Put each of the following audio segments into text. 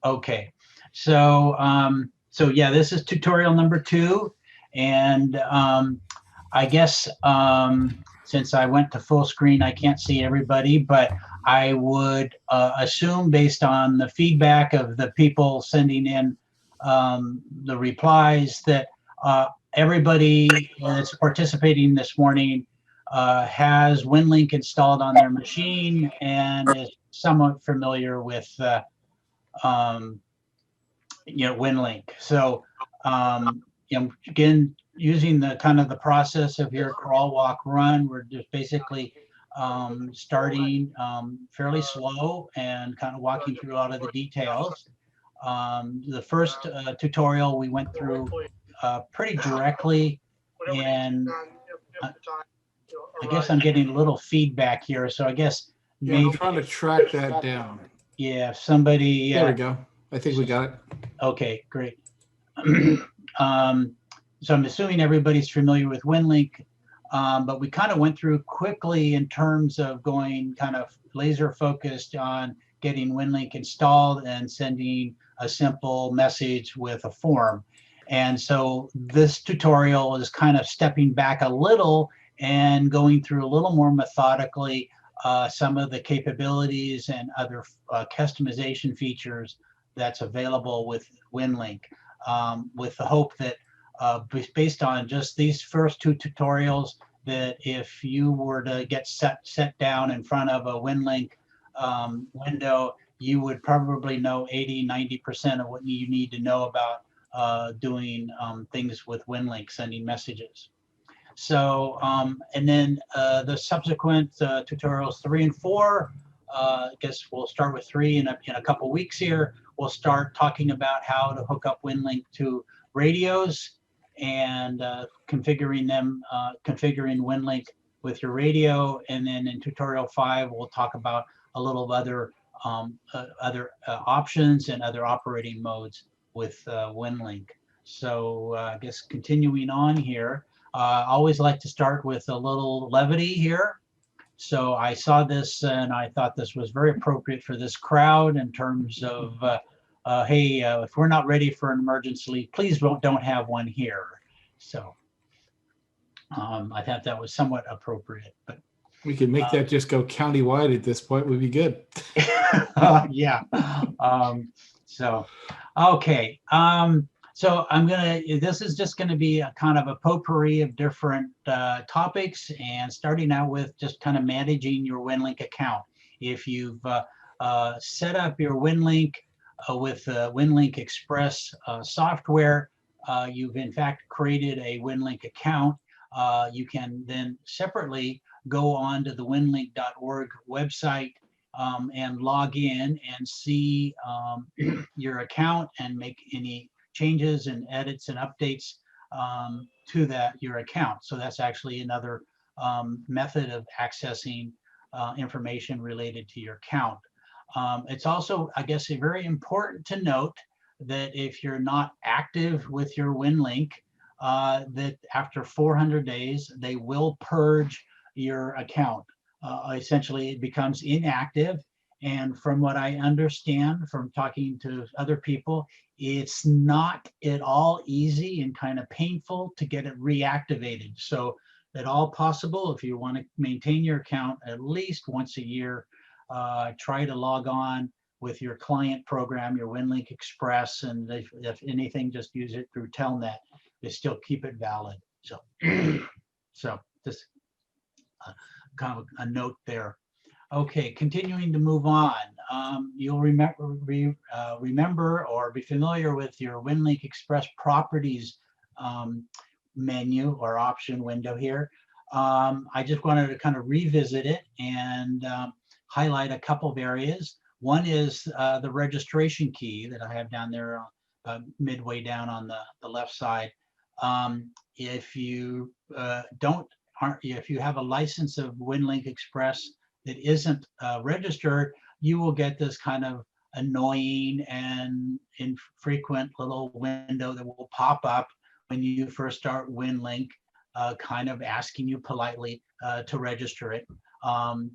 Okay, so so yeah, this is tutorial number 2, and I guess since I went to full screen, I can't see everybody, but I would assume, based on the feedback of the people sending in the replies, that everybody that's participating this morning has Winlink installed on their machine and is somewhat familiar with um, Winlink. So, again, using the kind of the process of your crawl, walk, run, we're just basically starting fairly slow and kind of walking through a lot of the details. The first tutorial we went through pretty directly, and I guess I'm getting a little feedback here, so I guess Yeah, maybe I'm trying to track that down. yeah, if somebody There we go. I think we got it. Okay, great. So I'm assuming everybody's familiar with Winlink, but we kind of went through quickly in terms of going kind of laser focused on getting Winlink installed and sending a simple message with a form. And so this tutorial is kind of stepping back a little and going through a little more methodically some of the capabilities and other customization features that's available with Winlink, with the hope that based on just these first 2 tutorials, that if you were to get set down in front of a Winlink window, you would probably know 80–90% of what you need to know about doing things with Winlink, sending messages. So, and then the subsequent tutorials 3 and 4, I guess we'll start with 3 in a couple weeks here. We'll start talking about how to hook up Winlink to radios and configuring configuring Winlink with your radio. And then in tutorial 5, we'll talk about a little other options and other operating modes with Winlink. So I guess continuing on here, I always like to start with a little levity here. So I saw this and I thought this was very appropriate for this crowd in terms of, hey, if we're not ready for an emergency, please don't have one here. So I thought that was somewhat appropriate. But we could make that just go countywide at this point. Would be good. Yeah. So, okay. So this is just gonna be a kind of a potpourri of different topics, and starting out with just kind of managing your Winlink account. If you've set up your Winlink with Winlink Express software, you've in fact created a Winlink account. You can then separately go on to the winlink.org website and log in and see your account and make any changes and edits and updates to your account. So that's actually another method of accessing information related to your account. It's also, I guess, very important to note that if you're not active with your Winlink, that after 400 days, they will purge your account. Essentially, it becomes inactive. And from what I understand from talking to other people, it's not at all easy and kind of painful to get it reactivated. So at all possible, if you want to maintain your account at least once a year, try to log on with your client program, your Winlink Express, and if anything, just use it through Telnet to still keep it valid. So, so just kind of a note there. Okay, continuing to move on. You'll remember or be familiar with your Winlink Express properties menu or option window here. I just wanted to kind of revisit it and highlight a couple of areas. One is the registration key that I have down there midway down on the left side. If you if you have a license of Winlink Express that isn't registered, you will get this kind of annoying and infrequent little window that will pop up when you first start Winlink, kind of asking you politely to register it.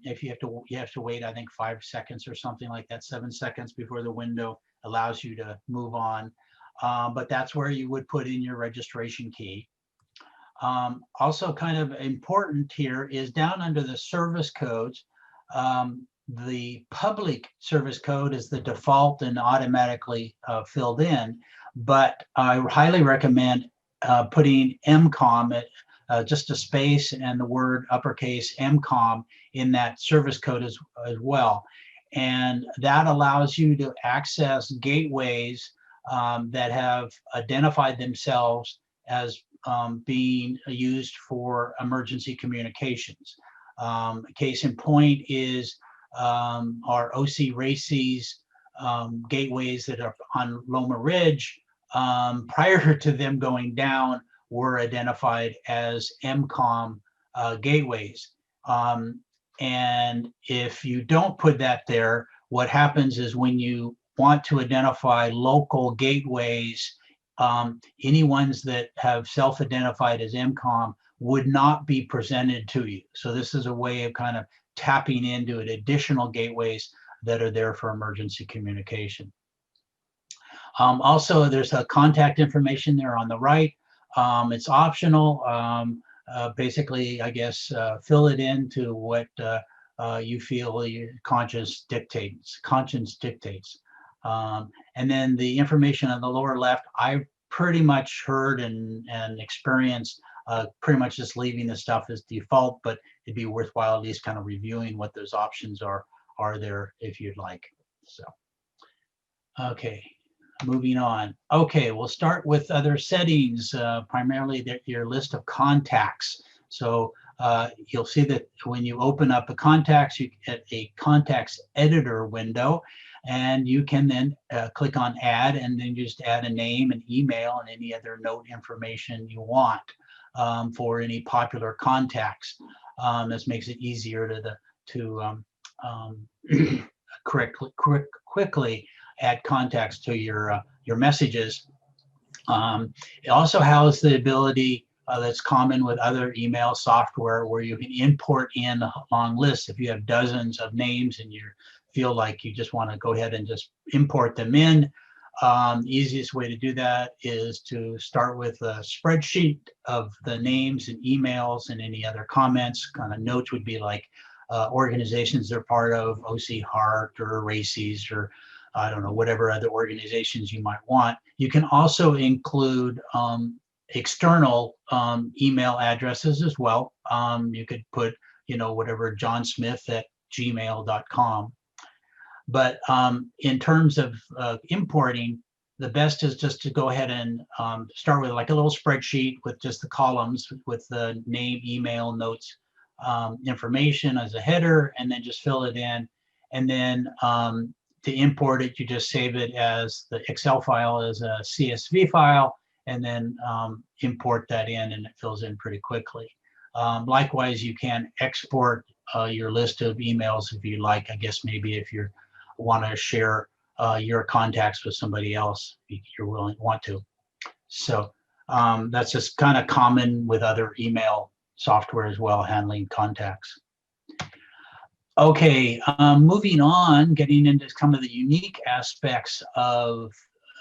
If you have to wait, I think 5 seconds or something like that, 7 seconds before the window allows you to move on. But that's where you would put in your registration key. Also kind of important here is down under the service codes. The public service code is the default and automatically filled in, but I highly recommend putting MCOM, just a space and the word uppercase MCOM in that service code as well. And that allows you to access gateways that have identified themselves as being used for emergency communications. Case in point is our OCHEART gateways that are on Loma Ridge, prior to them going down, were identified as MCOM gateways. And if you don't put that there, what happens is when you want to identify local gateways, any ones that have self-identified as MCOM would not be presented to you. So this is a way of kind of tapping into it, additional gateways that are there for emergency communication. Also, there's a contact information there on the right. It's optional. Basically, I guess, fill it into what you feel your conscience dictates. And then the information on the lower left, I pretty much heard and experienced pretty much just leaving the stuff as default, but it'd be worthwhile at least kind of reviewing what those options are there if you'd like. So, okay, moving on. Okay, we'll start with other settings, primarily your list of contacts. So you'll see that when you open up the contacts, you get a contacts editor window, and you can then click on add, and then just add a name, an email, and any other note information you want for any popular contacts. This makes it easier to quickly add contacts to your messages. It also has the ability that's common with other email software, where you can import in a long list. If you have dozens of names and you feel like you just want to go ahead and just import them in, the easiest way to do that is to start with a spreadsheet of the names and emails and any other comments. Kind of notes would be like organizations they're part of, OCHEART or Resizing, or I don't know, whatever other organizations you might want. You can also include external email addresses as well. You could put, whatever, johnsmith@gmail.com. But in terms of importing, the best is just to go ahead and start with like a little spreadsheet with just the columns with the name, email, notes, information as a header, and then just fill it in. And then to import it, you just save it as the Excel file as a CSV file, and then import that in, and it fills in pretty quickly. Likewise, you can export your list of emails if you like. I guess maybe if you want to share your contacts with somebody else, you're want to. So that's just kind of common with other email software as well, handling contacts. Okay, moving on, getting into some of the unique aspects of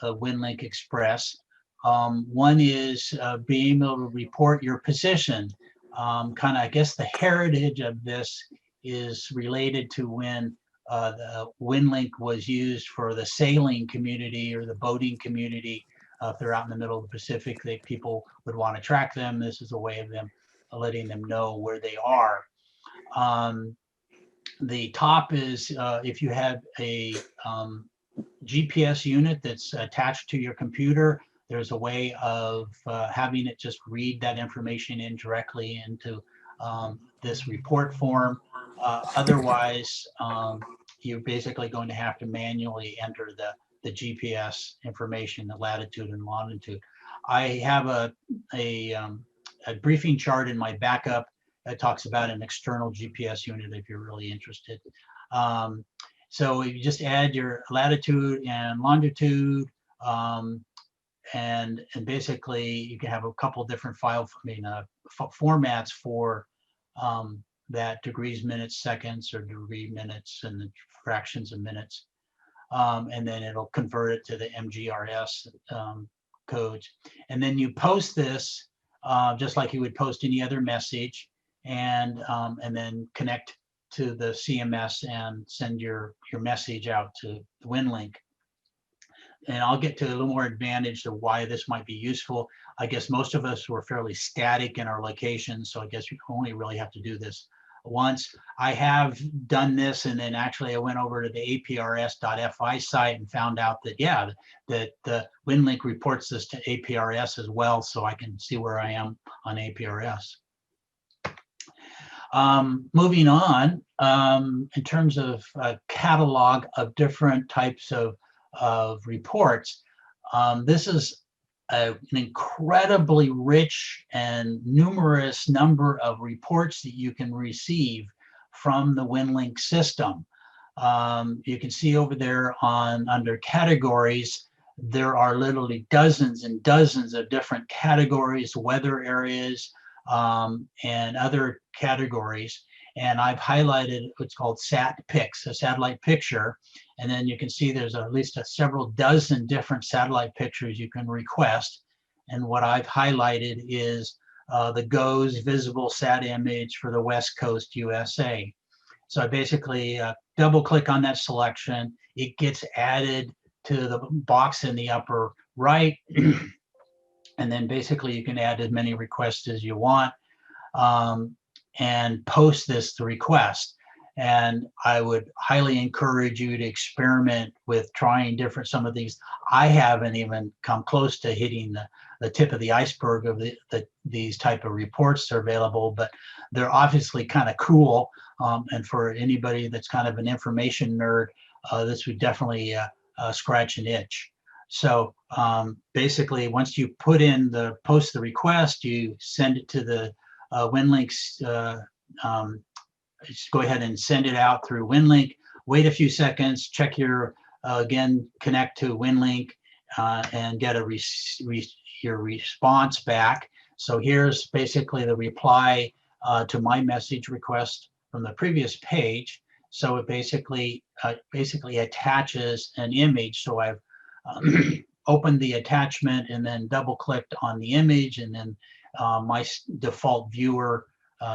Winlink Express. One is being able to report your position. Kind of, I guess, the heritage of this is related to when the Winlink was used for the sailing community or the boating community. If they're out in the middle of the Pacific, people would want to track them. This is a way of them letting them know where they are. The top is if you have a GPS unit that's attached to your computer, there's a way of having it just read that information in directly into this report form. Otherwise, you're basically going to have to manually enter the GPS information, the latitude and longitude. I have a briefing chart in my backup that talks about an external GPS unit if you're really interested. So you just add your latitude and longitude, and basically you can have a couple different formats for that: degrees, minutes, seconds, or degree minutes, and the fractions of minutes. and then it'll convert it to the MGRS codes. And then you post this just like you would post any other message, and then connect to the CMS and send your message out to the Winlink. And I'll get to a little more advantage of why this might be useful. I guess most of us were fairly static in our locations, so I guess you only really have to do this once. I have done this, and then actually I went over to the aprs.fi site and found out that, yeah, that the Winlink reports this to APRS as well, so I can see where I am on APRS. Moving on, in terms of a catalog of different types of reports, this is an incredibly rich and numerous number of reports that you can receive from the Winlink system. You can see over there under categories, there are literally dozens and dozens of different categories, weather areas, and other categories. And I've highlighted what's called sat pics, a satellite picture. And then you can see there's at least several dozen different satellite pictures you can request. And what I've highlighted is the GOES visible sat image for the West Coast USA. So I basically double click on that selection. It gets added to the box in the upper right. And then basically you can add as many requests as you want. And post the request. And I would highly encourage you to experiment with trying some of these. I haven't even come close to hitting the tip of the iceberg of these type of reports that are available, but they're obviously kind of cool. And for anybody that's kind of an information nerd, this would definitely scratch an itch. So basically, once you post the request, you send it to the Winlink's, just go ahead and send it out through Winlink. Wait a few seconds, check your, again, connect to Winlink and get your response back. So here's basically the reply to my message request from the previous page. So it basically attaches an image. So I've opened the attachment and then double clicked on the image, and then my default viewer,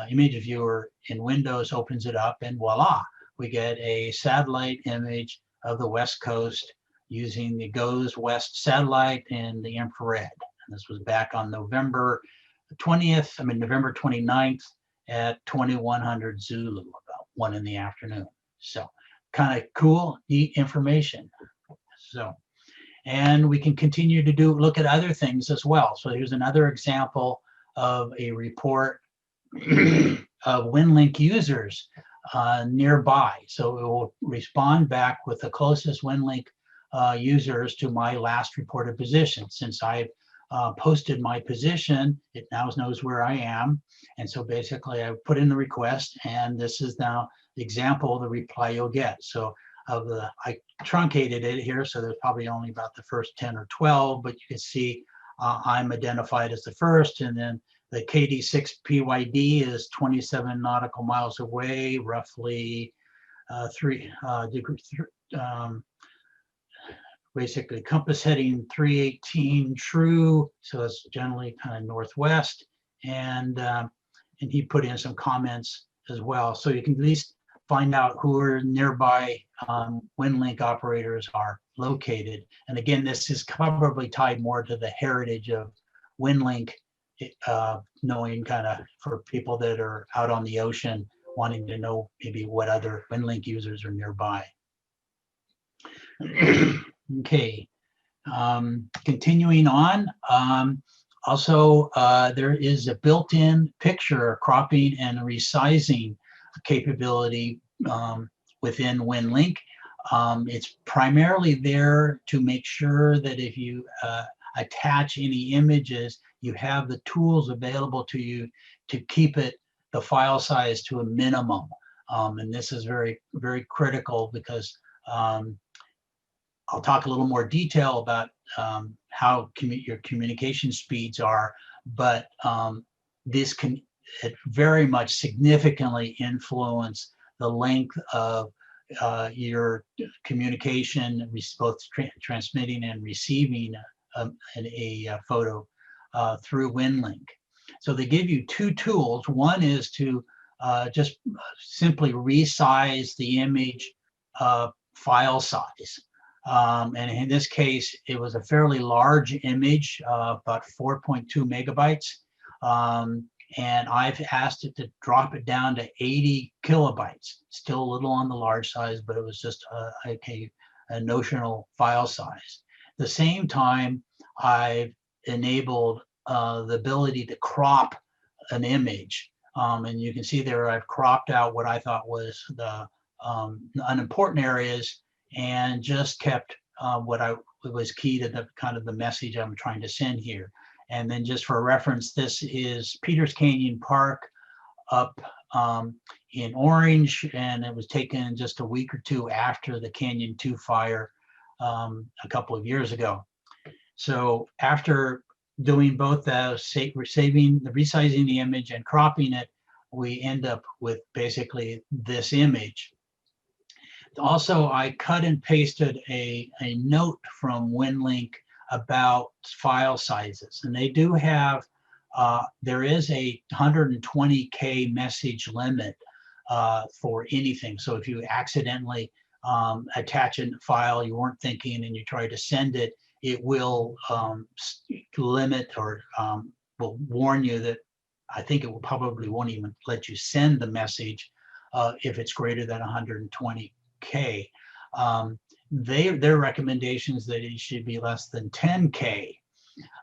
image viewer in Windows opens it up, and voila, we get a satellite image of the West Coast using the GOES West satellite and the infrared. And this was back on November 29th at 2100 Zulu, about 1 in the afternoon. So kind of cool, neat information. So, and we can continue to look at other things as well. So here's another example of a report of Winlink users nearby. So it will respond back with the closest Winlink users to my last reported position. Since I've posted my position, it now knows where I am. And so basically I put in the request, and this is now the example of the reply you'll get. So I truncated it here, so there's probably only about the first 10 or 12, but you can see I'm identified as the first, and then the KD6PYD is 27 nautical miles away, roughly basically compass heading 318 true, so it's generally kind of northwest, and he put in some comments as well, so you can at least find out who are nearby Winlink operators are located. And again, this is probably tied more to the heritage of Winlink, knowing kind of for people that are out on the ocean, wanting to know maybe what other Winlink users are nearby. Okay, continuing on. Also, there is a built-in picture cropping and resizing capability within Winlink. It's primarily there to make sure that if you attach any images, you have the tools available to you to keep the file size to a minimum. And this is very, very critical because I'll talk a little more detail about how your communication speeds are, but this can very much significantly influence the length of your communication, both transmitting and receiving a photo through Winlink. So they give you two tools. One is to just simply resize the image file size. And in this case, it was a fairly large image, about 4.2 megabytes. And I've asked it to drop it down to 80 kilobytes. Still a little on the large size, but it was just a notional file size. At the same time, I've enabled the ability to crop an image. And you can see there I've cropped out what I thought was the unimportant areas and just kept what was key to the kind of the message I'm trying to send here. And then just for reference, this is Peters Canyon Park up in Orange, and it was taken just a week or two after the Canyon 2 fire a couple of years ago. So after doing both the resizing the image and cropping it, we end up with basically this image. Also, I cut and pasted a note from Winlink about file sizes, and they do have, there is a 120K message limit for anything. So if you accidentally attach a file you weren't thinking and you try to send it, it will limit or will warn you that I think it will probably won't even let you send the message if it's greater than 120K. Their recommendation is that it should be less than 10K.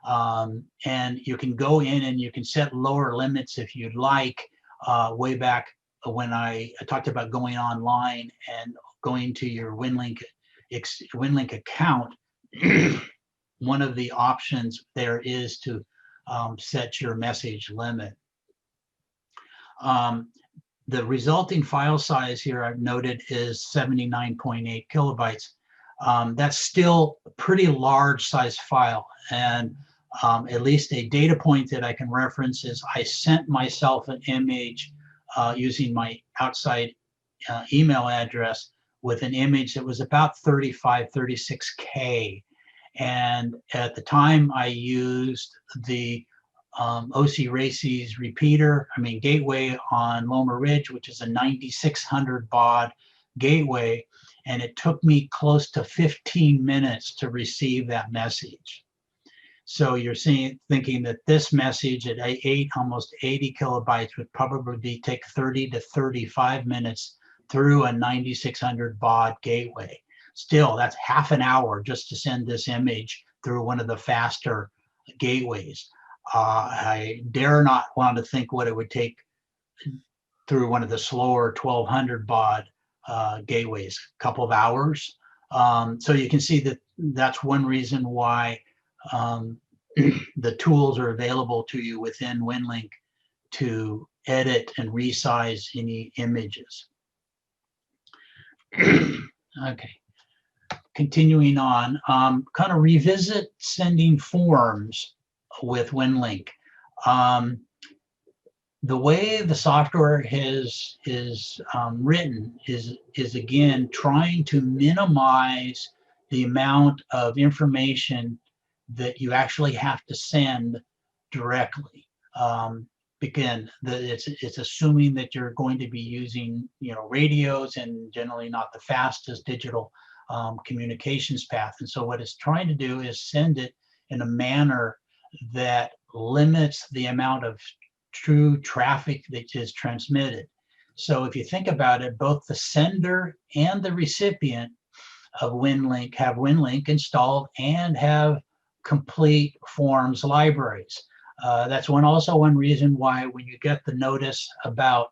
And you can go in and you can set lower limits if you'd like. Way back when I talked about going online and going to your Winlink account, one of the options there is to set your message limit. The resulting file size here I've noted is 79.8 kilobytes. That's still a pretty large size file, and at least a data point that I can reference is I sent myself an image using my outside email address with an image that was about 36K. And at the time I used the OCHEART gateway on Loma Ridge, which is a 9600 baud gateway, and it took me close to 15 minutes to receive that message. So you're thinking that this message at almost 80 kilobytes would probably take 30 to 35 minutes through a 9600 baud gateway. Still, that's half an hour just to send this image through one of the faster gateways. I dare not want to think what it would take through one of the slower 1200 baud gateways, a couple of hours. So you can see that that's one reason why the tools are available to you within Winlink to edit and resize any images. Okay, continuing on, kind of revisit sending forms with Winlink. The way the software is written is again trying to minimize the amount of information that you actually have to send directly. Again, it's assuming that you're going to be using radios and generally not the fastest digital communications path. And so what it's trying to do is send it in a manner that limits the amount of true traffic that is transmitted. So if you think about it, both the sender and the recipient of Winlink have Winlink installed and have complete forms libraries. That's also one reason why when you get the notice about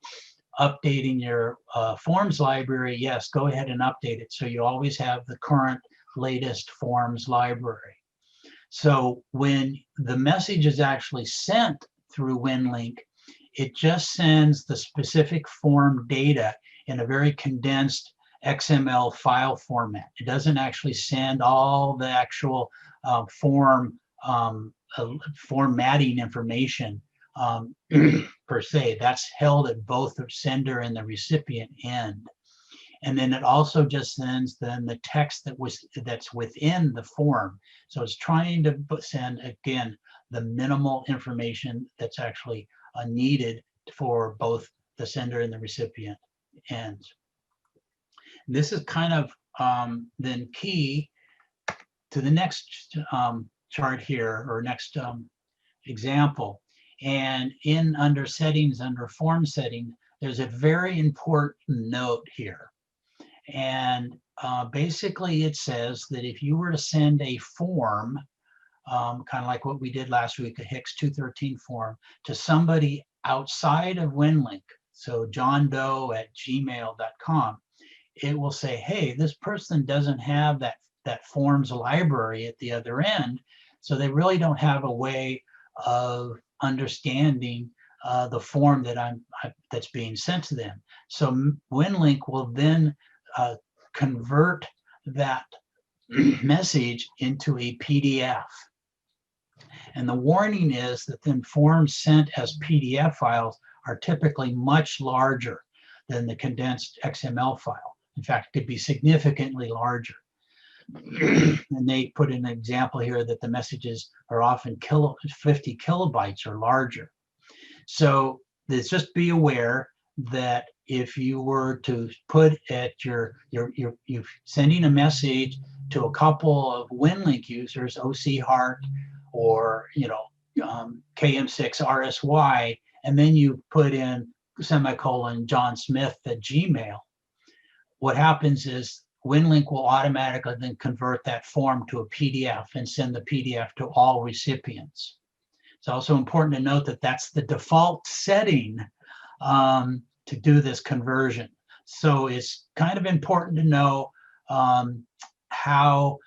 updating your forms library, yes, go ahead and update it. So you always have the current latest forms library. So when the message is actually sent through Winlink, it just sends the specific form data in a very condensed XML file format. It doesn't actually send all the actual formatting information per se. That's held at both the sender and the recipient end. And then it also just sends then the text that's within the form. So it's trying to send, again, the minimal information that's actually needed for both the sender and the recipient ends. This is kind of then key to the next chart here, or next example. And under settings, under form setting, there's a very important note here. And basically it says that if you were to send a form, kind of like what we did last week, a HICS 213 form, to somebody outside of Winlink, so johndoe@gmail.com, it will say, hey, this person doesn't have that forms library at the other end, so they really don't have a way of understanding the form that's being sent to them. So Winlink will then convert that message into a PDF. And the warning is that then forms sent as PDF files are typically much larger than the condensed XML file. In fact, it could be significantly larger. And they put an example here that the messages are often 50 kilobytes or larger. So just be aware that if you were to put at you're sending a message to a couple of Winlink users, OCHEART or KM6RTE, and then you put in semicolon John Smith at Gmail, what happens is Winlink will automatically then convert that form to a PDF and send the PDF to all recipients. It's also important to note that that's the default setting to do this conversion. So it's kind of important to know how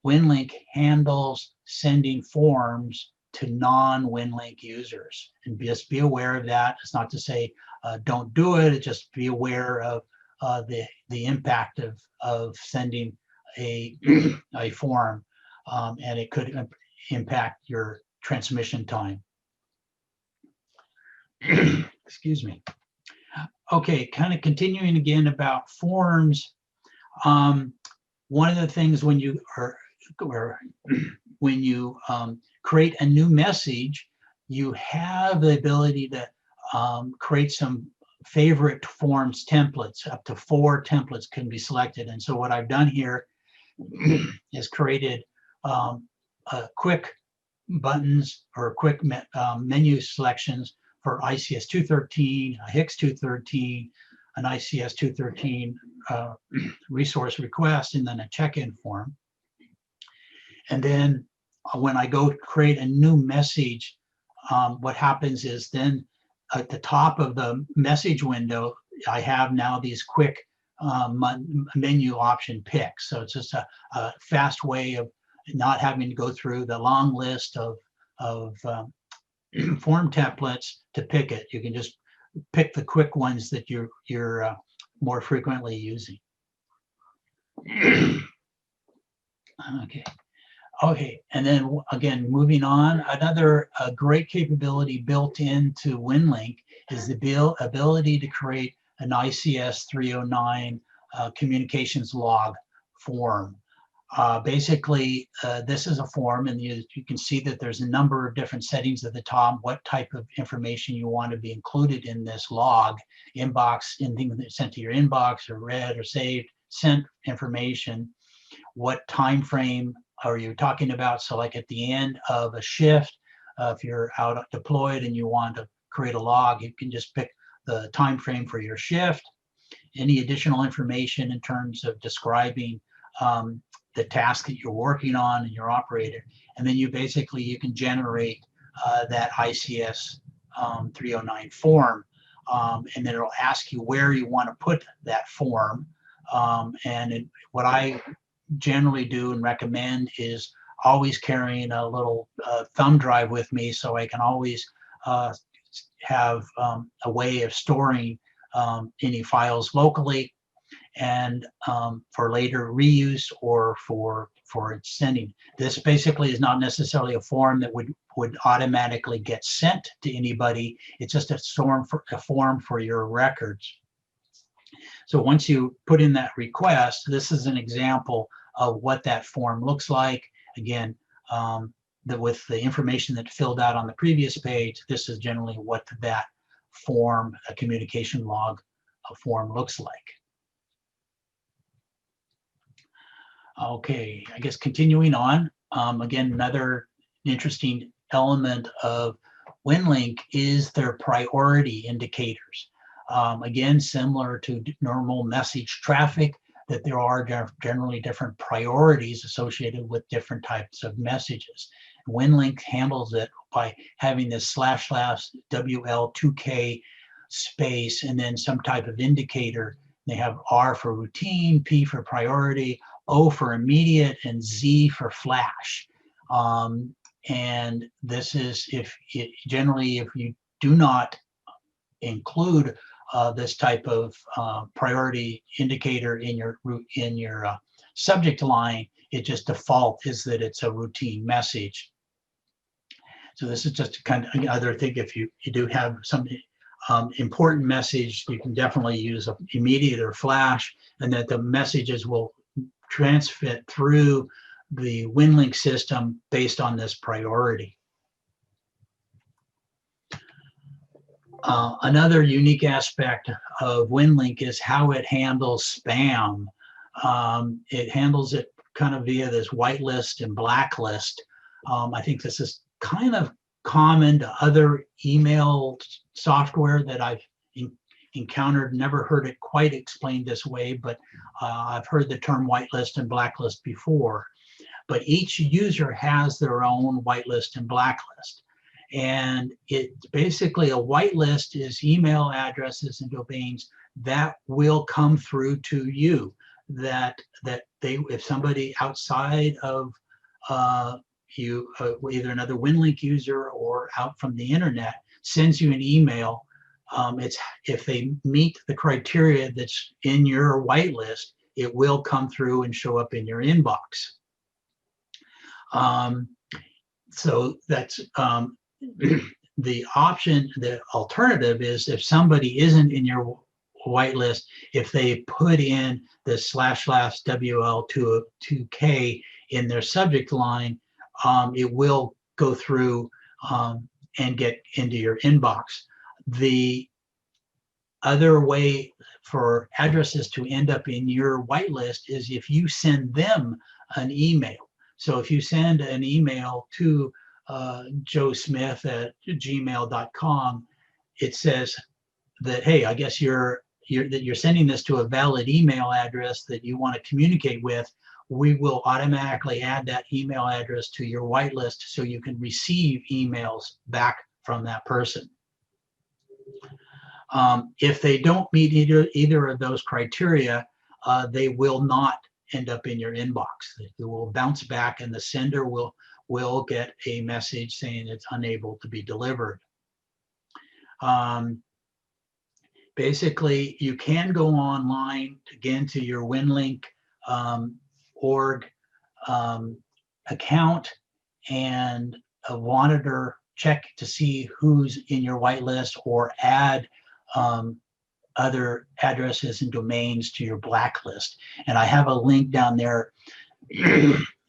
Winlink handles sending forms to non-Winlink users. And just be aware of that. It's not to say don't do it, it's just be aware of the impact of sending a form, and it could impact your transmission time. Excuse me. Okay, kind of continuing again about forms. One of the things when you create a new message, you have the ability to create some favorite forms templates. Up to 4 templates can be selected. And so what I've done here is created quick buttons or quick menu selections for ICS 213, a HICS 213, an ICS 213 resource request, and then a check-in form. And then when I go create a new message, what happens is then at the top of the message window, I have now these quick menu option picks. So it's just a fast way of not having to go through the long list of form templates to pick it. You can just pick the quick ones that you're more frequently using. Okay, and then again, moving on, another great capability built into Winlink is the ability to create an ICS 309 communications log form. Basically, this is a form, and you can see that there's a number of different settings at the top, what type of information you want to be included in this log, inbox, anything that's sent to your inbox or read or saved, sent information, what time frame are you talking about. So like at the end of a shift, if you're out deployed and you want to create a log, you can just pick the time frame for your shift, any additional information in terms of describing the task that you're working on and your operator, and then you can generate that ICS 309 form, and then it'll ask you where you want to put that form. What I generally do and recommend is always carrying a little thumb drive with me, so I can always have a way of storing any files locally, and for later reuse or for its sending. This basically is not necessarily a form that would automatically get sent to anybody. It's just a form for your records. So once you put in that request, this is an example of what that form looks like. Again, with the information that filled out on the previous page, this is generally what that form, a communication log form looks like. Okay, I guess continuing on, again, another interesting element of Winlink is their priority indicators. Again, similar to normal message traffic, that there are generally different priorities associated with different types of messages. Winlink handles it by having this //WL2K space and then some type of indicator. They have R for routine, P for priority, O for immediate, and Z for flash. And this is generally if you do not include this type of priority indicator in your subject line, it just default is that it's a routine message. So this is just kind of another thing. If you do have some important message, you can definitely use a immediate or flash, and that the messages will transmit through the Winlink system based on this priority. Another unique aspect of Winlink is how it handles spam. It handles it kind of via this whitelist and blacklist. I think this is kind of common to other email software that I've encountered, never heard it quite explained this way, but I've heard the term whitelist and blacklist before. But each user has their own whitelist and blacklist. And it's basically a whitelist is email addresses and domains that will come through to you, that if somebody outside of you, either another Winlink user or out from the internet, sends you an email, if they meet the criteria that's in your whitelist, it will come through and show up in your inbox. So that's the option. The alternative is if somebody isn't in your whitelist, if they put in the //WL2K in their subject line, it will go through and get into your inbox. The other way for addresses to end up in your whitelist is if you send them an email. So if you send an email to joesmith@gmail.com, it says that, hey, I guess you're sending this to a valid email address that you want to communicate with. We will automatically add that email address to your whitelist so you can receive emails back from that person. If they don't meet either of those criteria, they will not end up in your inbox. It will bounce back and the sender will get a message saying it's unable to be delivered. Basically, you can go online again to your Winlink org account and monitor, check to see who's in your whitelist, or add other addresses and domains to your blacklist. And I have a link down there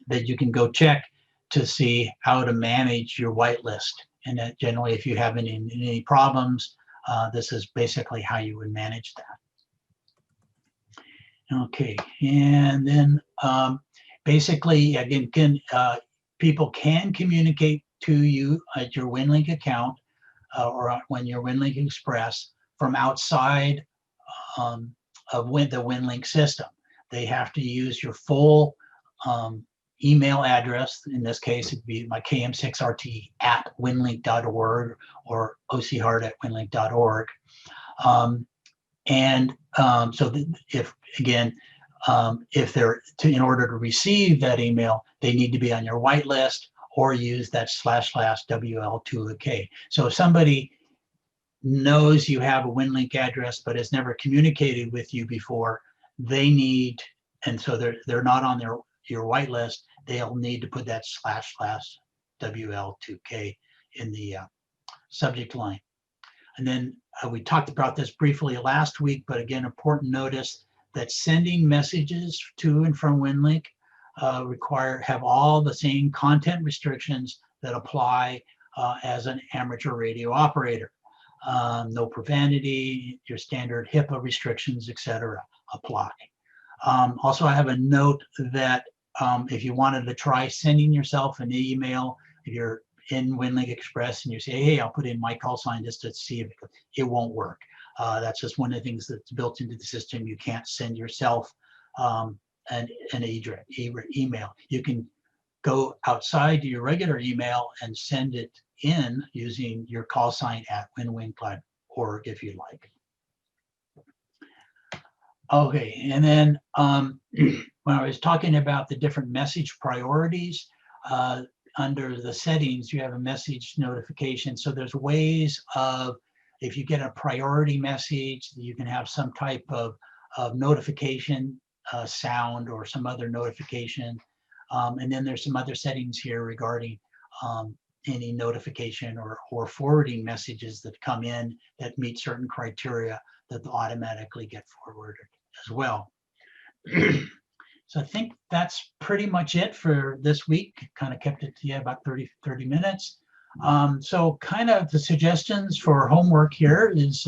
that you can go check to see how to manage your whitelist. And that generally, if you have any problems, this is basically how you would manage that. Okay, and then basically, again, people can communicate to you at your Winlink account or when your Winlink Express from outside of the Winlink system. They have to use your full email address. In this case, it'd be my KM6RTE @winlink.org or OCHEART@winlink.org. So if they're in order to receive that email, they need to be on your whitelist or use that //WL2K. So if somebody knows you have a Winlink address but has never communicated with you before, they need, and so they're not on your whitelist, they'll need to put that //WL2K in the subject line. And then we talked about this briefly last week, but again, important notice that sending messages to and from Winlink have all the same content restrictions that apply as an amateur radio operator. No profanity, your standard HIPAA restrictions, etc. apply. Also, I have a note that if you wanted to try sending yourself an email, if you're in Winlink Express and you say, hey, I'll put in my call sign just to see if it won't work. That's just one of the things that's built into the system. You can't send yourself an email. You can go outside to your regular email and send it in using your call sign at winlink.org if you like. Okay, and then when I was talking about the different message priorities, under the settings, you have a message notification. So there's ways of, if you get a priority message, you can have some type of notification sound or some other notification. And then there's some other settings here regarding any notification or forwarding messages that come in that meet certain criteria that automatically get forwarded as well. So I think that's pretty much it for this week. Kind of kept it to about 30 minutes. So kind of the suggestions for homework here is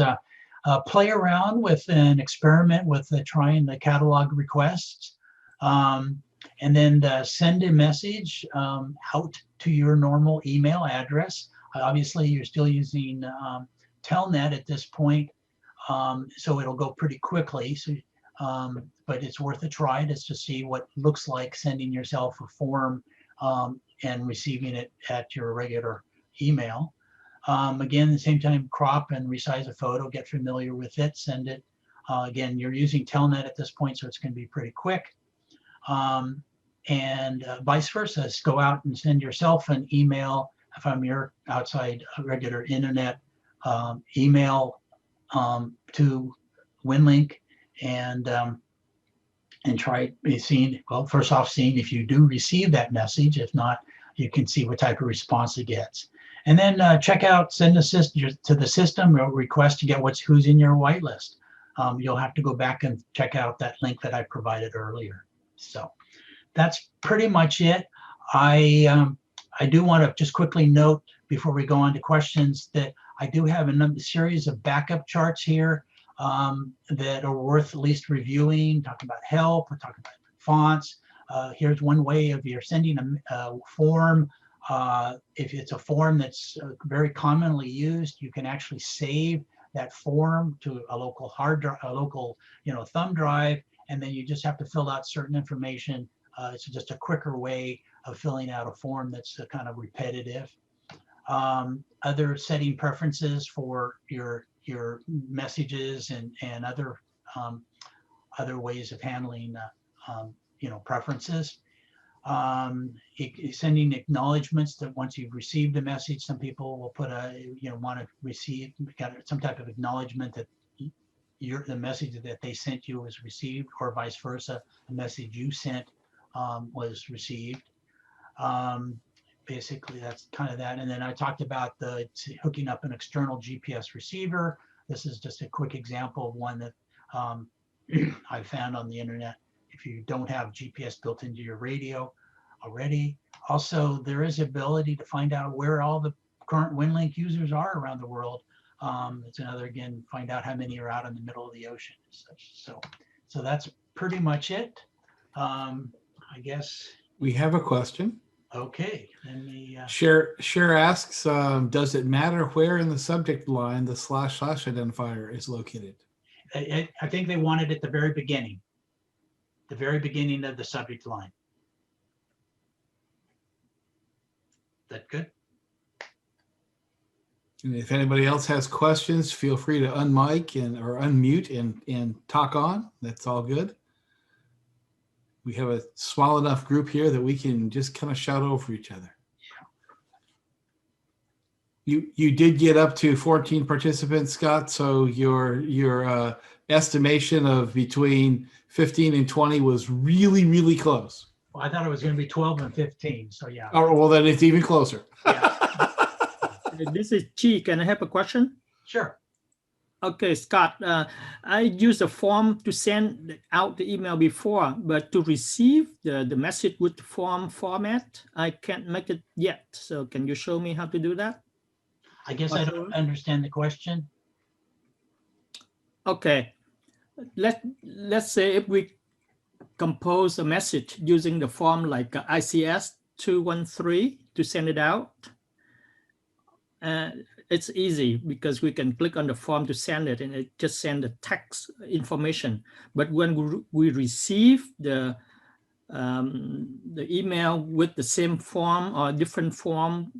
play around with an experiment with trying the catalog requests, and then send a message out to your normal email address. Obviously, you're still using Telnet at this point, so it'll go pretty quickly. So, but it's worth a try just to see what it looks like sending yourself a form and receiving it at your regular email. Again, at the same time, crop and resize a photo, get familiar with it, send it. Again, you're using Telnet at this point, so it's going to be pretty quick. And vice versa, go out and send yourself an email from your outside regular internet email to Winlink, and try seeing, well, first off, seeing if you do receive that message. If not, you can see what type of response it gets. And then check out, send to the system a request to get who's in your whitelist. You'll have to go back and check out that link that I provided earlier. So that's pretty much it. I do want to just quickly note before we go on to questions that I do have a series of backup charts here that are worth at least reviewing, talking about help, we're talking about fonts. Here's one way of you're sending a form. If it's a form that's very commonly used, you can actually save that form to a local hard drive, a local thumb drive, and then you just have to fill out certain information. It's just a quicker way of filling out a form that's kind of repetitive. Other setting preferences for your messages and other ways of handling preferences. Sending acknowledgments that once you've received a message, some people will put want to receive some type of acknowledgement that the message that they sent you was received, or vice versa, a message you sent was received. Basically, that's kind of that. And then I talked about hooking up an external GPS receiver. This is just a quick example of one that I found on the internet. If you don't have GPS built into your radio already. Also, there is ability to find out where all the current Winlink users are around the world. It's another, again, find out how many are out in the middle of the ocean and such. So that's pretty much it. I guess. We have a question. Okay, let me. Cher asks, does it matter where in the subject line the / identifier is located? I think they want it at the very beginning of the subject line. That good? And if anybody else has questions, feel free to unmic or unmute and talk on. That's all good. We have a small enough group here that we can just kind of shout over each other. You did get up to 14 participants, Scott, so your estimation of between 15 and 20 was really, really close. Well, I thought it was going to be 12 and 15, so yeah. Oh, well, then it's even closer. Yeah. This is Chi. Can I have a question? Sure. Okay, Scott, I used a form to send out the email before, but to receive the message with the form format, I can't make it yet. So can you show me how to do that? I guess I don't understand the question. Okay, let's say if we compose a message using the form like ICS 213 to send it out. It's easy because we can click on the form to send it and it just send the text information. But when we receive the email with the same form or different form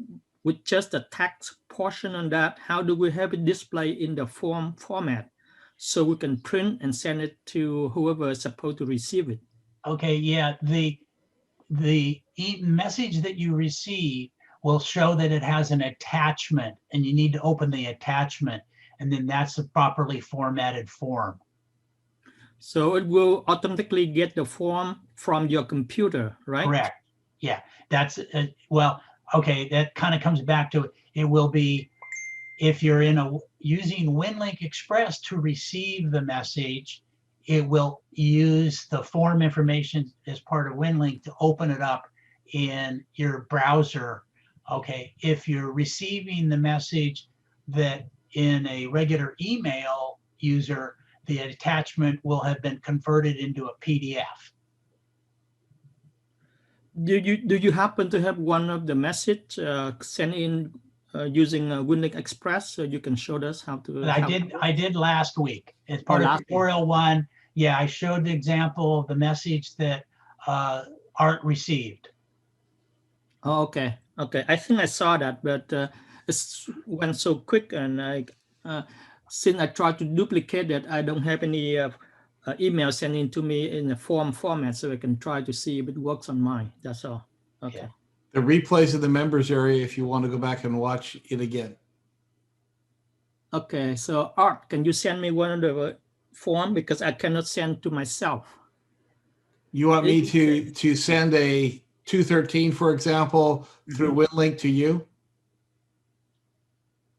with just the text portion on that, how do we have it display in the form format so we can print and send it to whoever is supposed to receive it? Okay, yeah, the message that you receive will show that it has an attachment and you need to open the attachment, and then that's a properly formatted form. So it will automatically get the form from your computer, right? Correct. Yeah, that's well, okay, that kind of comes back to it will be if you're using Winlink Express to receive the message, it will use the form information as part of Winlink to open it up in your browser. Okay, if you're receiving the message that in a regular email user, the attachment will have been converted into a PDF. Do you happen to have one of the message sent in using Winlink Express so you can show us how to? I did last week as part of tutorial 1. Yeah, I showed the example of the message that Art received. Oh, okay. I think I saw that, but it went so quick, and since I tried to duplicate it, I don't have any email sending to me in a form format, so I can try to see if it works on mine. That's all. Okay. Yeah. The replays of the members area if you want to go back and watch it again. Okay, so Art, can you send me one of the form because I cannot send to myself? You want me to send a 213, for example, through Winlink to you?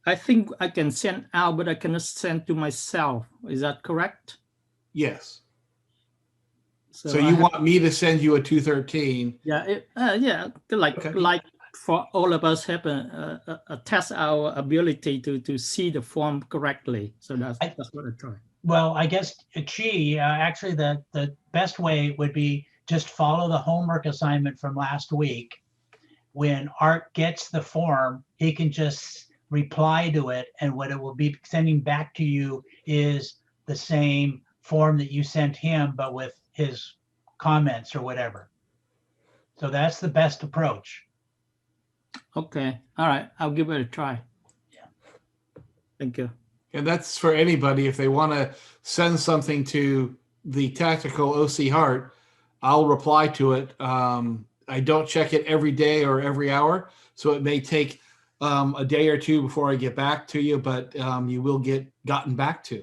I think I can send out, but I cannot send to myself. Is that correct? Yes. So you want me to send you a 213? Yeah, like for all of us have a test our ability to see the form correctly. So that's what I try. Well, I guess actually the best way would be just follow the homework assignment from last week. When Art gets the form, he can just reply to it, and what it will be sending back to you is the same form that you sent him, but with his comments or whatever. So that's the best approach. Okay. All right. I'll give it a try. Yeah. Thank you. And that's for anybody. If they want to send something to the tactical OCHEART, I'll reply to it. I don't check it every day or every hour, so it may take a day or two before I get back to you, but you will get gotten back to.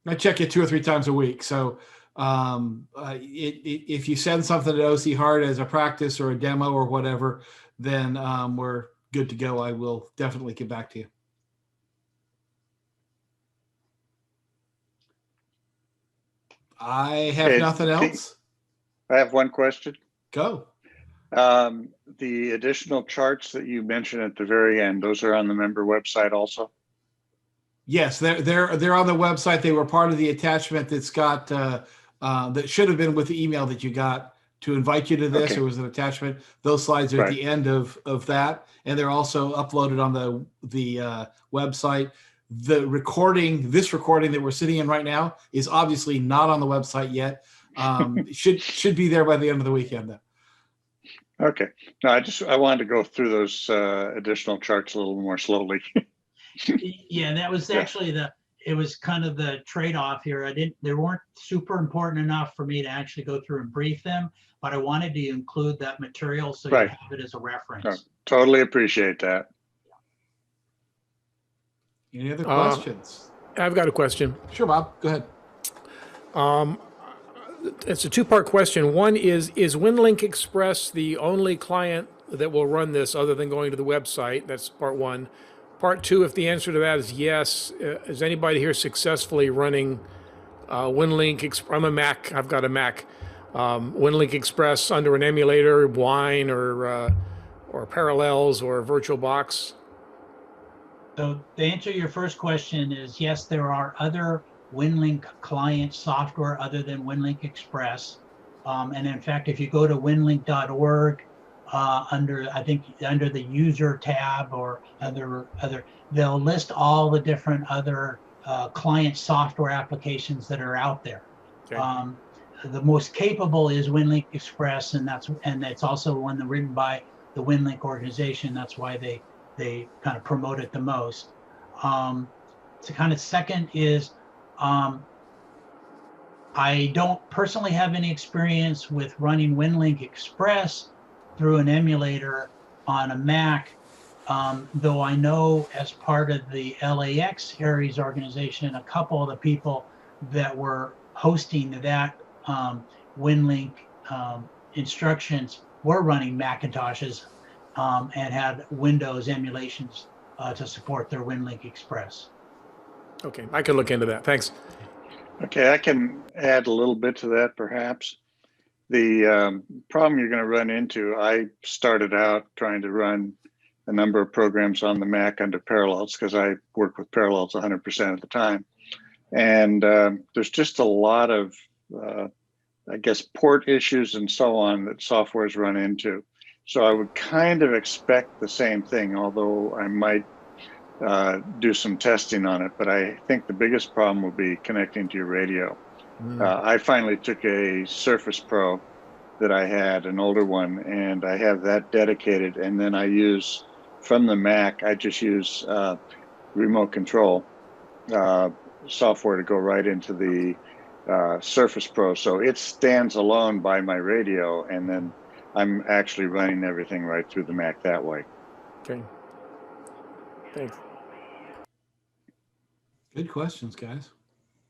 I check it 2 or 3 times a week. So if you send something to OCHEART as a practice or a demo or whatever, then we're good to go. I will definitely get back to you. I have nothing else. I have one question. Go. The additional charts that you mentioned at the very end, those are on the member website also? Yes, they're on the website. They were part of the attachment that's got that should have been with the email that you got to invite you to this. Okay. It was an attachment. Those slides are at the end of that, and they're also uploaded on the website. The recording, this recording that we're sitting in right now, is obviously not on the website yet. Should be there by the end of the weekend, though. Okay. No, I wanted to go through those additional charts a little more slowly. Yeah, that was actually it was kind of the trade-off here. They weren't super important enough for me to actually go through and brief them, but I wanted to include that material so you have it as a reference. No, totally appreciate that. Any other questions? I've got a question. Sure, Bob. Go ahead. It's a 2-part question. One is Winlink Express the only client that will run this other than going to the website? That's part one. Part two, if the answer to that is yes, is anybody here successfully running Winlink? I'm a Mac. I've got a Mac. Winlink Express under an emulator, Wine, or Parallels, or VirtualBox. So to answer your first question is yes, there are other Winlink client software other than Winlink Express. And in fact, if you go to winlink.org, under the user tab or other, they'll list all the different other client software applications that are out there. Okay. The most capable is Winlink Express, and it's also one that written by the Winlink organization. That's why they kind of promote it the most. So kind of second is, I don't personally have any experience with running Winlink Express through an emulator on a Mac, though I know as part of the LAX Aries organization, a couple of the people that were hosting that Winlink instructions were running Macintoshes and had Windows emulations to support their Winlink Express. Okay, I can look into that. Thanks. Okay, I can add a little bit to that perhaps. The problem you're going to run into, I started out trying to run a number of programs on the Mac under Parallels because I work with Parallels 100% of the time. And there's just a lot of, I guess, port issues and so on that softwares run into. So I would kind of expect the same thing, although I might do some testing on it. But I think the biggest problem will be connecting to your radio. I finally took a Surface Pro that I had, an older one, and I have that dedicated. And then I use, from the Mac, I just use remote control software to go right into the Surface Pro. So it stands alone by my radio, and then I'm actually running everything right through the Mac that way. Okay. Thanks. Good questions, guys.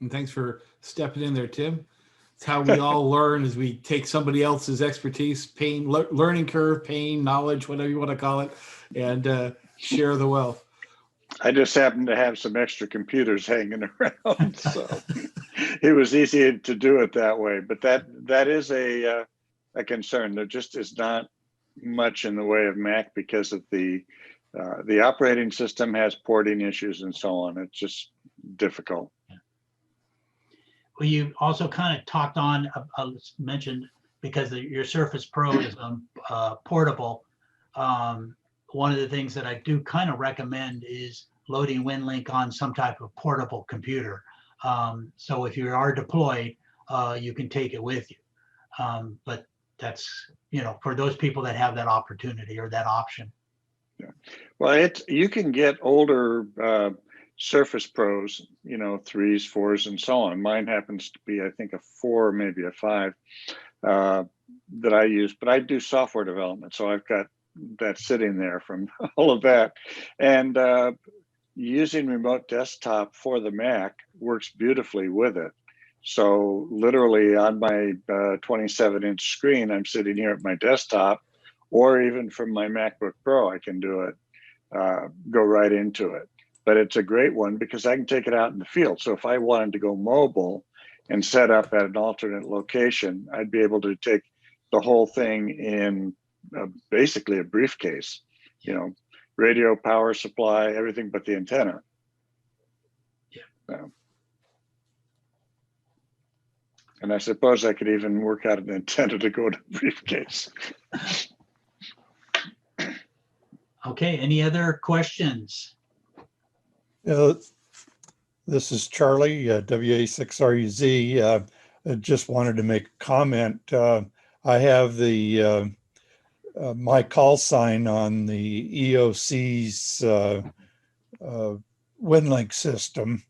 And thanks for stepping in there, Tim. It's how we all learn, as we take somebody else's expertise, pain, learning curve, pain, knowledge, whatever you want to call it, and share the wealth. I just happen to have some extra computers hanging around, so it was easy to do it that way. But that is a concern. There just is not much in the way of Mac because of the operating system has porting issues and so on. It's just difficult. Well, you also kind of talked on, mentioned, because your Surface Pro is portable. One of the things that I do kind of recommend is loading Winlink on some type of portable computer. So if you are deployed, you can take it with you. But that's, for those people that have that opportunity or that option. Yeah. Well, you can get older Surface Pros, 3s, 4s, and so on. Mine happens to be, I think, a 4, maybe a 5 that I use, but I do software development. So I've got that sitting there from all of that. And using remote desktop for the Mac works beautifully with it. So literally on my 27-inch screen, I'm sitting here at my desktop, or even from my MacBook Pro, I can do it, go right into it. But it's a great one because I can take it out in the field. So if I wanted to go mobile and set up at an alternate location, I'd be able to take the whole thing in basically a briefcase, radio, power supply, everything but the antenna. Yeah. And I suppose I could even work out an antenna to go to the briefcase. Okay, any other questions? This is Charlie, WA6RUZ. I just wanted to make a comment. I have the my call sign on the EOC's Winlink system,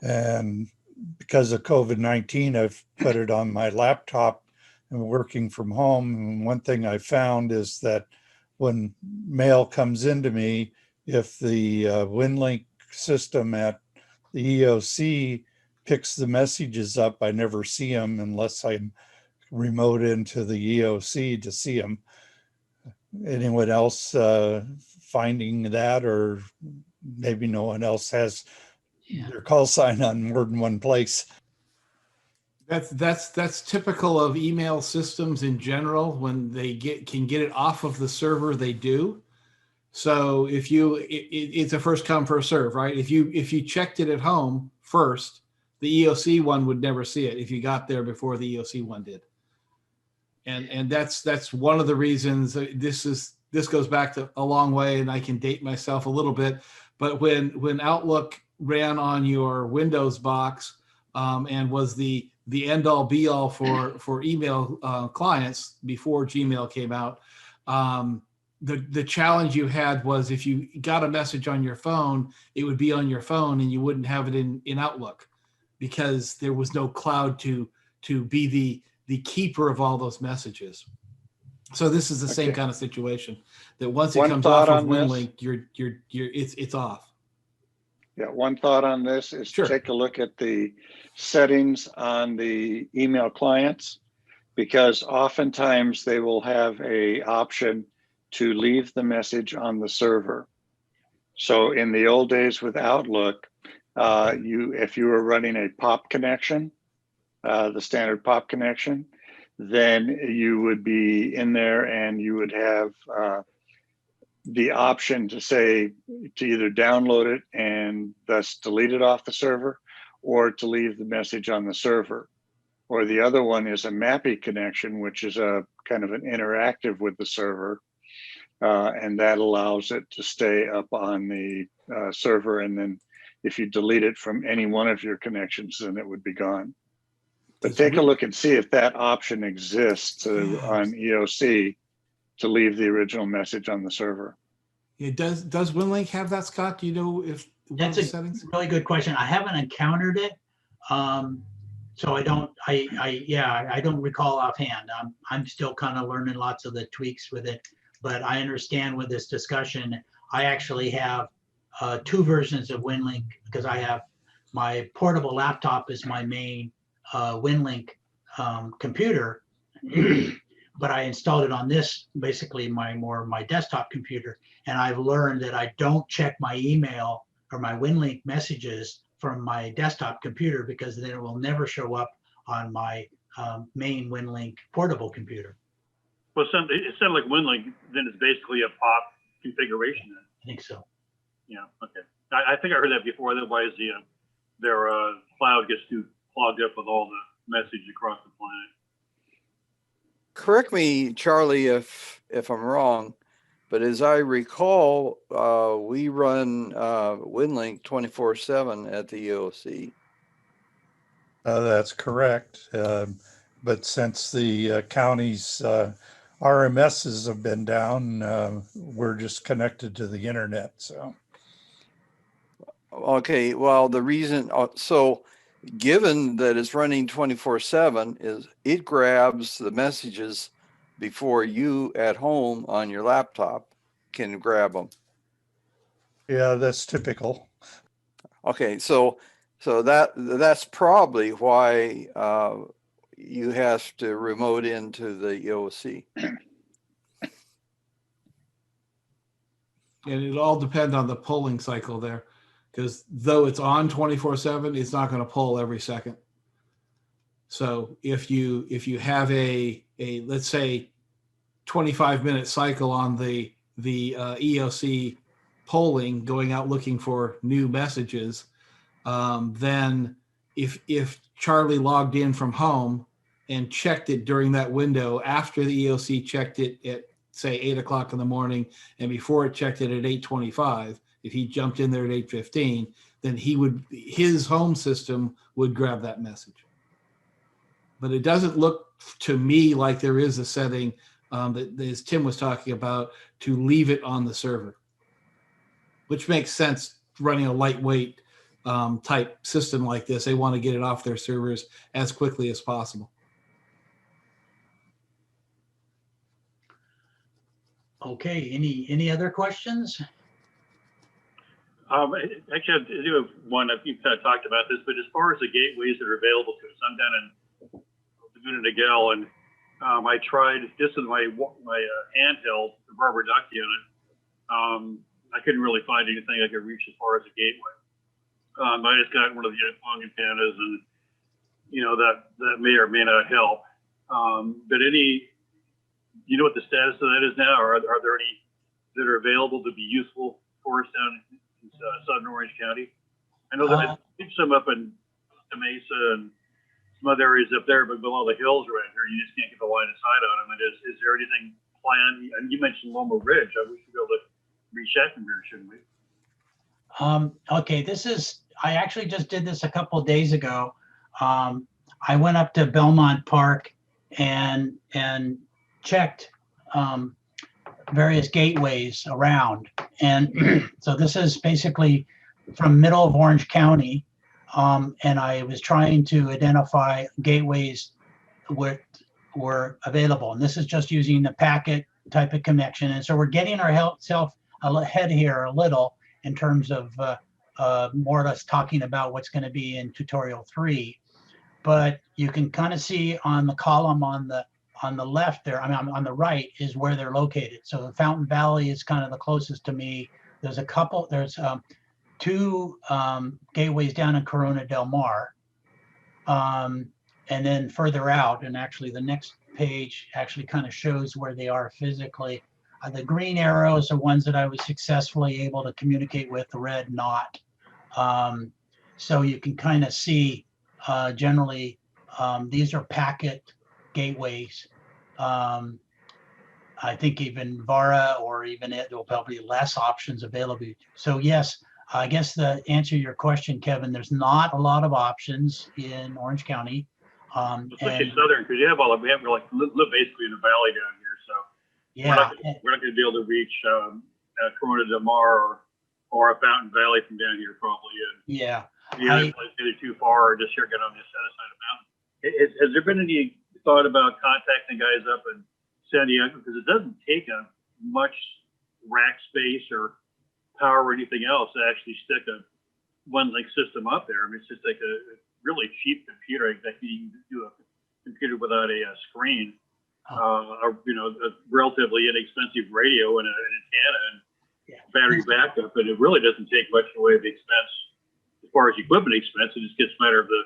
and because of COVID-19, I've put it on my laptop and working from home. And one thing I found is that when mail comes into me, if the Winlink system at the EOC picks the messages up, I never see them unless I'm remote into the EOC to see them. Anyone else finding that or maybe no one else has Yeah. their call sign on more than one place. That's typical of email systems in general. When they can get it off of the server, they do. So if it's a first come first serve, right? If you checked it at home first, the EOC one would never see it if you got there before the EOC one did. And that's one of the reasons. This goes back to a long way, and I can date myself a little bit. But when Outlook ran on your Windows box and was the end all be all for email clients before Gmail came out, the challenge you had was if you got a message on your phone, it would be on your phone and you wouldn't have it in Outlook because there was no cloud to be the keeper of all those messages. So this is the same kind of situation that once it One comes thought off of on this. WinLink, it's off. Yeah, one thought on this is Sure. take a look at the settings on the email clients, because oftentimes they will have a option to leave the message on the server. So in the old days with Outlook, if you were running a POP connection, the standard POP connection, then you would be in there and you would have the option to say to either download it and thus delete it off the server, or to leave the message on the server. Or the other one is a MAPI connection, which is a kind of an interactive with the server, and that allows it to stay up on the server. And then if you delete it from any one of your connections, then it would be gone. But take a look and see if that option exists on EOC to leave the original message on the server. Yeah, does WinLink have that, Scott? Do you know if That's a settings? really good question. I haven't encountered it. So I don't recall offhand. I'm still kind of learning lots of the tweaks with it, but I understand with this discussion, I actually have 2 versions of WinLink because I have my portable laptop is my main WinLink computer, but I installed it on this, basically my desktop computer. And I've learned that I don't check my email or my WinLink messages from my desktop computer because then it will never show up on my main WinLink portable computer. Well, it sounded like WinLink then is basically a POP configuration. Then. I think so. Yeah. Okay. I think I heard that before. Otherwise, their cloud gets too clogged up with all the message across the planet. Correct me, Charlie, if I'm wrong, but as I recall, we run WinLink 24/7 at the EOC. That's correct. But since the county's RMSs have been down, we're just connected to the internet. So. Okay, well, the reason, so given that it's running 24/7, is it grabs the messages before you at home on your laptop can grab them. Yeah, that's typical. Okay, so that's probably why you have to remote into the EOC. And it all depends on the polling cycle there, because though it's on 24/7, it's not going to poll every second. So if you have a let's say 25-minute cycle on the EOC polling, going out looking for new messages, then if Charlie logged in from home and checked it during that window after the EOC checked it at say 8 o'clock in the morning, and before it checked it at 8:25, if he jumped in there at 8:15, then his home system would grab that message. But it doesn't look to me like there is a setting that, as Tim was talking about, to leave it on the server, which makes sense running a lightweight type system like this. They want to get it off their servers as quickly as possible. Okay, any other questions? Actually, I do have one. You've kind of talked about this, but as far as the gateways that are available to us, I'm down in Laguna Niguel, and I tried this with my handheld, the rubber duck unit. I couldn't really find anything I could reach as far as a gateway. I just got one of the long antennas, and that may or may not help. But you know what the status of that is now, or are there any that are available to be useful for us down in southern Orange County? I know that I think some up in Mesa and some other areas up there, but below the hills around here, you just can't get the line of sight on them. And is there anything planned? And you mentioned Loma Ridge. We should be able to reach that from here, shouldn't we? Okay, I actually just did this a couple of days ago. I went up to Belmont Park and checked various gateways around. And so this is basically from middle of Orange County. And I was trying to identify gateways were available. And this is just using the packet type of connection. And so we're getting ourselves ahead here a little in terms of more or less talking about what's going to be in tutorial 3. But you can kind of see on the column on the left there, I mean, on the right is where they're located. So the Fountain Valley is kind of the closest to me. There's two gateways down in Corona del Mar. And then further out, and actually the next page actually kind of shows where they are physically. The green arrows are ones that I was successfully able to communicate with, the red not. So you can kind of see generally these are packet gateways. I think even VARA or even it will probably less options available. So yes, I guess the answer to your question, Kevin, there's not a lot of options in Orange County. Especially southern, because we have live basically in a valley down here, so yeah, we're not going to be able to reach Corona del Mar or a Fountain Valley from down here probably. And yeah, either too far or just here get on this other side of the mountain. Has there been any thought about contacting guys up in San Diego, because it doesn't take much rack space or power or anything else to actually stick a Winlink system up there? I mean, it's just like a really cheap computer. Like you can do a computer without a screen, a relatively inexpensive radio and an antenna and battery backup, and it really doesn't take much away of the expense as far as equipment expense. It just gets a matter of the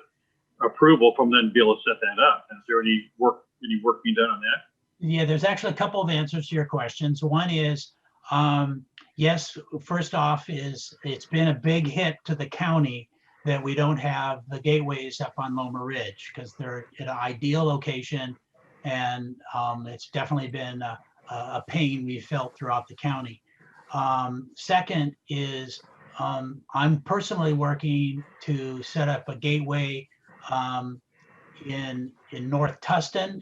approval from them to be able to set that up. Is there any work being done on that? Yeah, there's actually a couple of answers to your questions. One is, yes, first off it's been a big hit to the county that we don't have the gateways up on Loma Ridge, because they're at an ideal location, and it's definitely been a pain we felt throughout the county. Second is I'm personally working to set up a gateway in North Tustin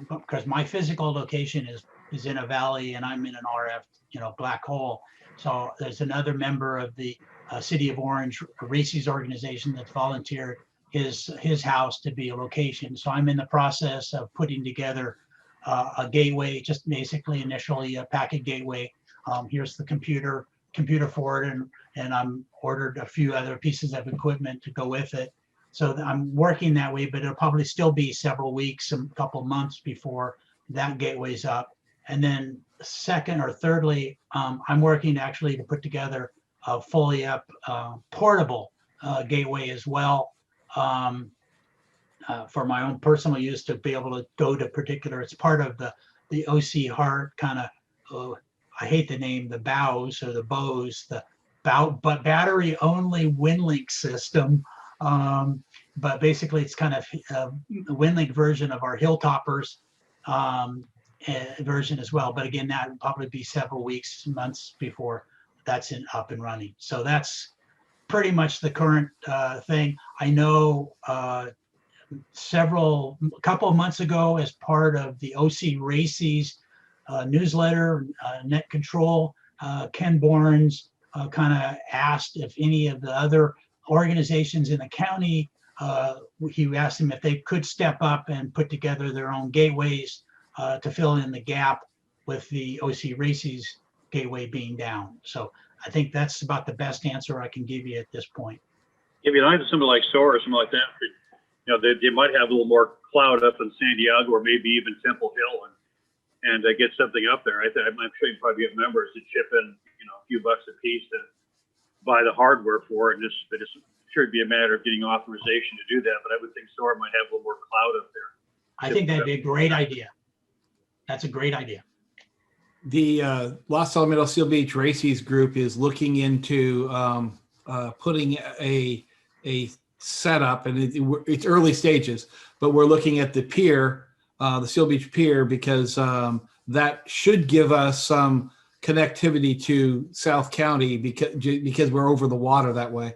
because my physical location is in a valley and I'm in an RF black hole. So there's another member of the City of Orange Resizing organization that's volunteered his house to be a location. So I'm in the process of putting together a gateway, just basically initially a packet gateway. Here's the computer for it, and I'm ordered a few other pieces of equipment to go with it. So I'm working that way, but it'll probably still be several weeks, a couple months before that gateway's up. And then second or thirdly, I'm working actually to put together a fully up portable gateway as well for my own personal use, to be able to go to particular, it's part of the OCHEART kind of, I hate the name, the BOWS or the BOWS, but battery only Winlink system. But basically it's kind of a Winlink version of our Hilltoppers version as well. But again, that would probably be several weeks, months before that's up and running. So that's pretty much the current thing. I know a couple of months ago, as part of the OCHEART newsletter, Net Control, Ken Borns kind of asked if any of the other organizations in the county, he asked them if they could step up and put together their own gateways to fill in the gap with the OCHEART gateway being down. So I think that's about the best answer I can give you at this point. If you like something like SOAR or something like that, they might have a little more cloud up in San Diego or maybe even Temple Hill and get something up there. I'm sure you probably get members to chip in, a few bucks a piece to buy the hardware for it. And it just sure it'd be a matter of getting authorization to do that. But I would think SOAR might have a little more clout up there. I think that'd be a great idea. That's a great idea. The Los Alamitos Seal Beach Races group is looking into putting a setup, and it's early stages, but we're looking at the pier, the Seal Beach Pier, because that should give us some connectivity to South County because we're over the water that way.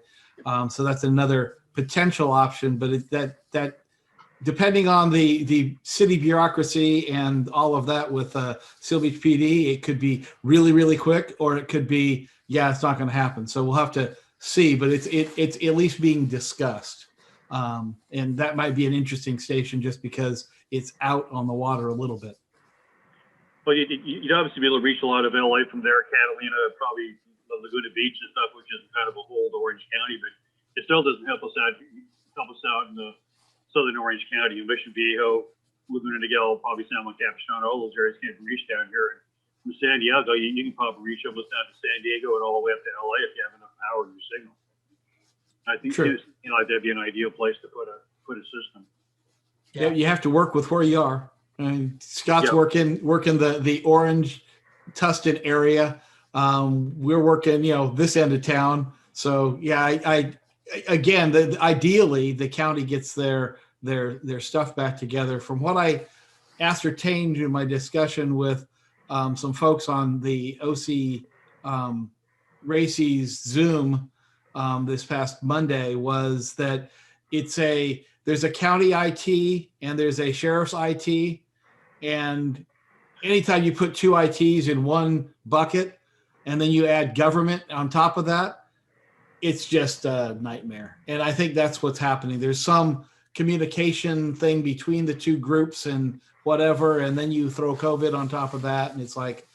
So that's another potential option, but that depending on the city bureaucracy and all of that with Seal Beach PD, it could be really, really quick, or it could be, yeah, it's not going to happen. So we'll have to see, but it's at least being discussed. And that might be an interesting station just because it's out on the water a little bit. Well, you'd obviously be able to reach a lot of LA from there, Catalina, probably Laguna Beach and stuff, which is kind of a whole Orange County, but it still doesn't help us out in the southern Orange County. Mission Viejo, Laguna Niguel, probably San Juan Capistrano, all those areas can't reach down here. And from San Diego, you can probably reach almost down to San Diego and all the way up to LA if you have enough power in your signal. I think Sure. that'd be an ideal place to put a system. Yeah, you have to work with where you are. And Scott's Yep. working the Orange Tustin area. We're working, this end of town. So yeah, again, ideally the county gets their stuff back together. From what I ascertained in my discussion with some folks on the OC Races Zoom this past Monday, was that there's a county IT and there's a sheriff's IT, and anytime you put two ITs in one bucket and then you add government on top of that, it's just a nightmare. And I think that's what's happening. There's some communication thing between the two groups and whatever, and then you throw COVID on top of that, and it's like,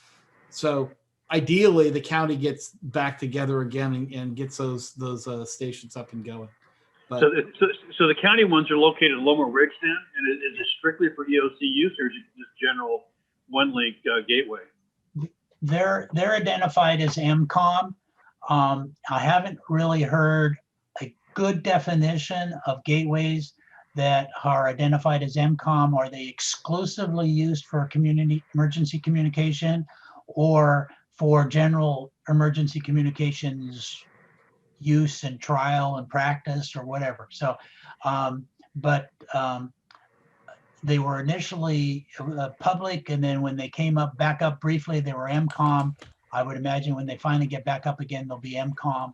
so ideally the county gets back together again and gets those stations up and going. But So the county ones are located in Loma Ridge then, and is it strictly for EOC use, or is it just general Winlink gateway? They're identified as MCOM. I haven't really heard a good definition of gateways that are identified as MCOM. Are they exclusively used for community emergency communication or for general emergency communications use and trial and practice or whatever? So, they were initially public, and then when they came back up briefly, they were MCOM. I would imagine when they finally get back up again, they'll be MCOM.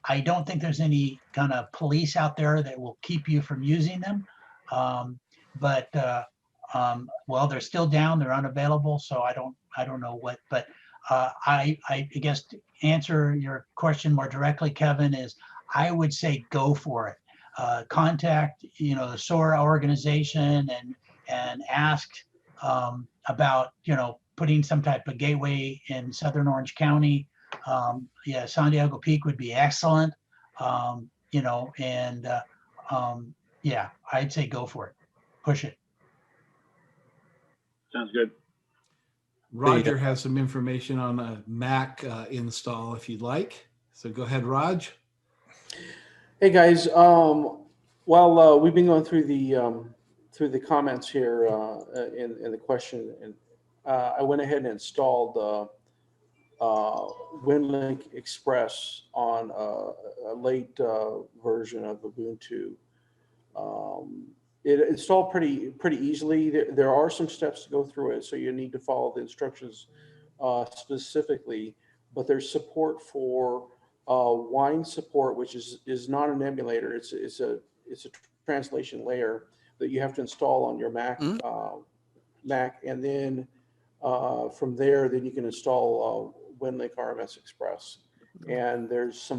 I don't think there's any kind of police out there that will keep you from using them. Well, they're still down, they're unavailable, so I don't know what, but I guess to answer your question more directly, Kevin, is I would say go for it. Contact, the SOAR organization and ask about, putting some type of gateway in Southern Orange County. San Diego Peak would be excellent. I'd say go for it. Push it. Sounds good. Roger has some information on a Mac install if you'd like. So go ahead, Raj. Hey guys, we've been going through the comments here in the question, and I went ahead and installed Winlink Express on a late version of Ubuntu. It installed pretty easily. There are some steps to go through it, so you need to follow the instructions specifically. But there's support for Wine support, which is not an emulator. It's a translation layer that you have to install on your Mac. Mac, and then from there, then you can install Winlink RMS Express. And there's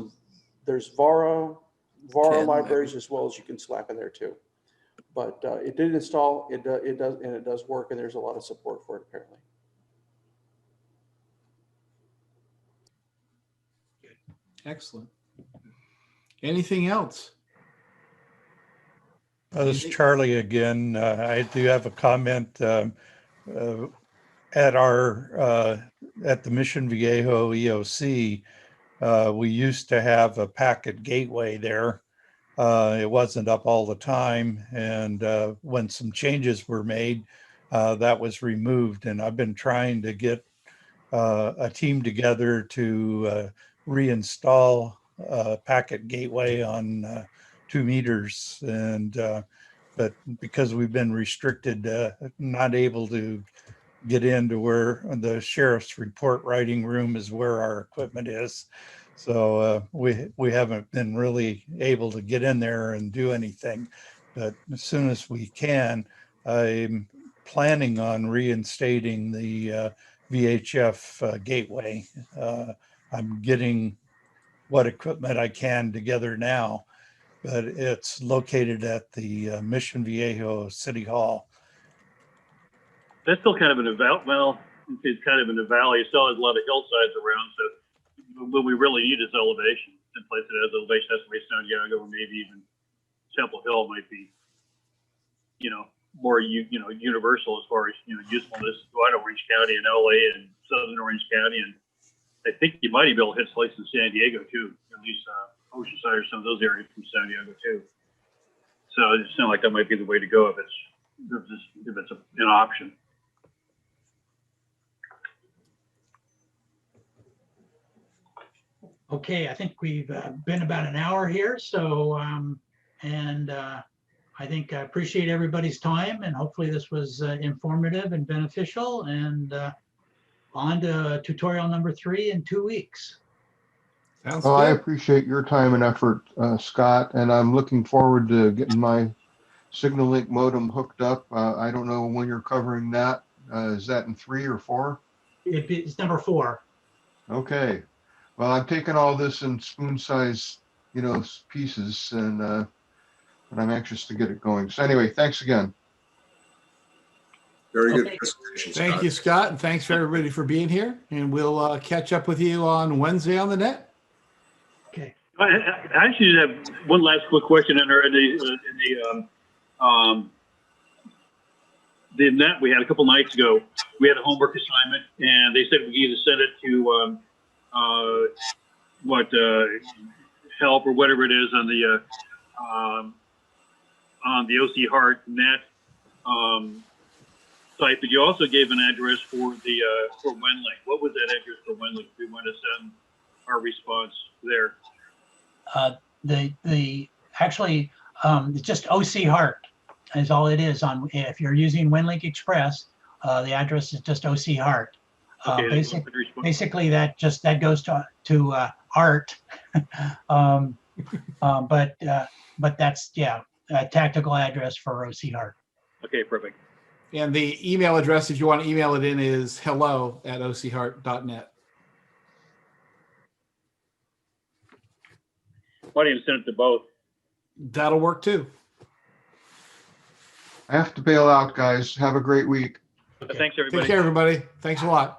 VARA libraries as well as you can slap in there too. But it did install. It does work, and there's a lot of support for it apparently. Excellent. Anything else? This is Charlie again. I do have a comment. at our at the Mission Viejo EOC, we used to have a packet gateway there. It wasn't up all the time, and when some changes were made, that was removed. And I've been trying to get a team together to reinstall packet gateway on 2 meters, and but because we've been restricted, not able to get into where the sheriff's report writing room is where our equipment is. So we haven't been really able to get in there and do anything. But as soon as we can, I'm planning on reinstating the VHF gateway. I'm getting what equipment I can together now, but it's located at the Mission Viejo City Hall. That's still kind of in a valley. Well, it's kind of in a valley. It still has a lot of hillsides around. So what we really need is elevation. In place that has elevation, that's the way San Diego, or maybe even Temple Hill might be, more universal as far as usefulness. Wide Orange County and LA and Southern Orange County, and I think you might be able to hit places in San Diego too. At least Oceanside or some of those areas from San Diego too. So it sounds like that might be the way to go if it's an option. Okay, I think we've been about an hour here, so I think I appreciate everybody's time, and hopefully this was informative and beneficial, and on to tutorial number 3 in 2 weeks. Sounds Well, I good. appreciate your time and effort, Scott, and I'm looking forward to getting my Signal Link modem hooked up. I don't know when you're covering that. Is that in 3 or 4? It's number 4. Okay. Well, I'm taking all this in spoon-size, pieces, and but I'm anxious to get it going. So anyway, thanks again. Very good Okay. presentation, Thank Scott. you, Scott, and thanks for everybody for being here. And we'll catch up with you on Wednesday on the net. Okay. I actually have one last quick question in the net we had a couple nights ago. We had a homework assignment, and they said we either send it to help or whatever it is on the OCHEART net site, but you also gave an address for the for Winlink. What was that address for Winlink? We want to send our response there. Actually it's just OCHEART is all it is. On if you're using Winlink Express, the address is just OCHEART. Okay, Basically that goes to art, but that's a tactical address for OCHEART. Okay, perfect. And the email address, if you want to email it in, is hello@ocheart.net. Why don't you send it to both? That'll work too. I have to bail out, guys. Have a great week. Thanks, everybody. Take care, everybody. Thanks a lot.